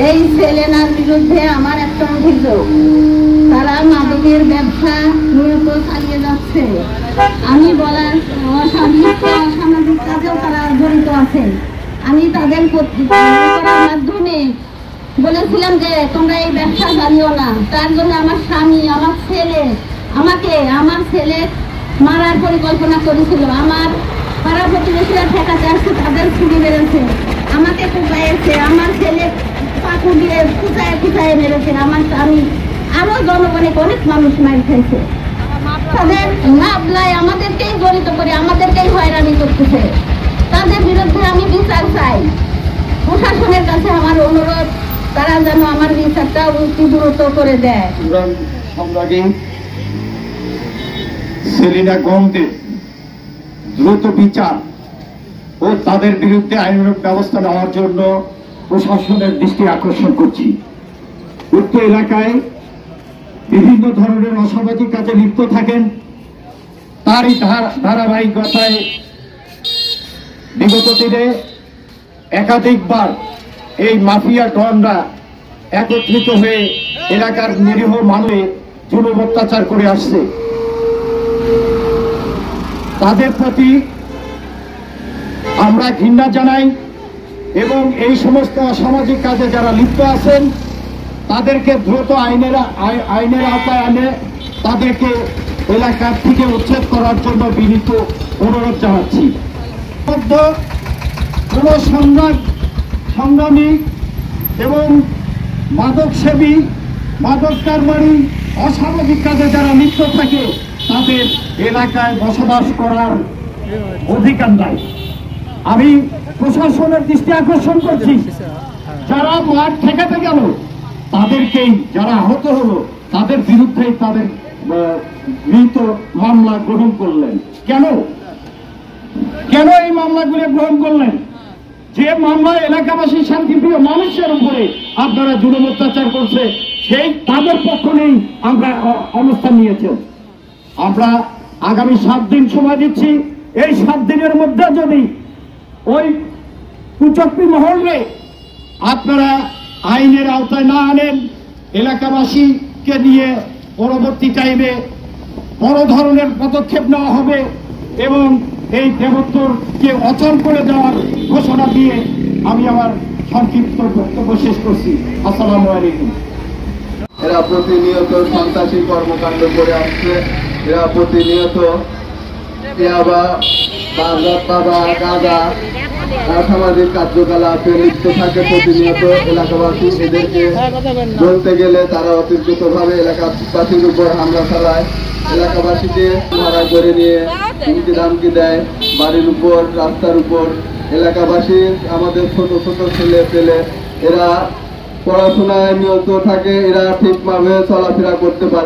এই ছেলেনার বিরুদ্ধে আমার একটা অভিযোগ, তারা মাদকের ব্যবসা নিয়মিত চালিয়ে যাচ্ছে। আমি বলার অসামাজিক কাজেও তারা জড়িত আছে। আমি তাদের মাধ্যমে বলেছিলাম যে তোমরা এই ব্যবসা চালিও না। তার জন্য আমার স্বামী, আমার ছেলে, আমার ছেলে মারার পরিকল্পনা করেছিল। আমার পাড়া প্রতিবেশীরা ঠেকাতে আসছে, তাদের ছুরি মেরেছে, আমাকে কুপাইছে, আমার ছেলে পাকু দিয়ে কুচায় মেরেছে, আমার স্বামী, আরো জনগণে অনেক মানুষ মার খাইছে। তাদের মামলায় আমাদেরকেই জড়িত করে আমাদেরকেই হয়রানি করতেছে। তাদের বিরুদ্ধে আমি বিচার চাই। প্রশাসনের কাছে আমার অনুরোধ, তারা যেন আমার বিচারটা দ্রুত করে দেয়। সেলিনা গমদের দ্রুত বিচার ও তাদের বিরুদ্ধে আইনানুগ ব্যবস্থা নেওয়ার জন্য প্রশাসনের দৃষ্টি আকর্ষণ করছি। উক্ত এলাকায় বিভিন্ন ধরনের অসামাজিক কাজে লিপ্ত থাকেন। তারই ধারাবাহিকতায় বিগত দিনে একাধিকবার এই মাফিয়া ডনরা একত্রিত হয়ে এলাকার নিরীহ মানুষের জুলুম অত্যাচার করে আসছে। তাদের প্রতি আমরা ঘৃণা জানাই এবং এই সমস্ত অসামাজিক কাজে যারা লিপ্ত আছেন তাদেরকে দ্রুত আইনের আওতায় আনে তাদেরকে এলাকার থেকে উচ্ছেদ করার জন্য বিনীত অনুরোধ জানাচ্ছি। কোন সংগ্রামী এবং মাদকসেবী, মাদক কারবারি, অসামাজিক কাজে যারা লিপ্ত থাকে তাদের এলাকায় বসবাস করার অধিকার নাই। আমি প্রশাসনের দৃষ্টি আকর্ষণ করছি, যারা মাঠ ঠেকাতে গেল তাদেরকেই, যারা আহত হলো তাদের বিরুদ্ধেই তাদের গৃহীত মামলা গ্রহণ করলেন। কেন এই মামলাগুলো গ্রহণ করলেন? যে মামলা এলাকাবাসী শান্তিপ্রিয় মানুষের উপরে আপনারা জুলুম অত্যাচার করছে, সেই তাদের পক্ষ নেই আমরা অবস্থান নিয়েছেন। আমরা আগামী 7 দিন সময় দিচ্ছি। এই 7 দিনের মধ্যে যদি ওই কুচক্রী মহলরে আপনারা আইনের আওতায় না আনেন, এলাকাবাসীকে নিয়ে পরবর্তী টাইমে বড় ধরনের পদক্ষেপ নেওয়া হবে এবং এই দেবোত্তরকে অচল করে দেওয়ার ঘোষণা দিয়ে আমি আমার সংক্ষিপ্ত বক্তব্য শেষ করছি। আসসালামু আলাইকুম। এরা প্রতিনিয়ত সন্ত্রাসী কর্মকাণ্ড করে আসছে। এরা প্রতিনিয়ত গাঁজা, অসামাজিক কার্যকলাপে লিপ্ত থাকে প্রতিনিয়ত। এলাকাবাসী এদেরকে বলতে গেলে তারা অতিরিক্তভাবে এলাকাবাসীর উপর হামলা চালায়, এলাকাবাসীকে ভাড়া করে নিয়ে হুমকি ধামকি দেয় বাড়ির উপর, রাস্তার উপর। এলাকাবাসী আমাদের ছোট ছোট ছেলে পেলে এরা পড়াশোনায় নিয়ত থাকে, এরা ঠিকভাবে চলাফেরা করতে পারে।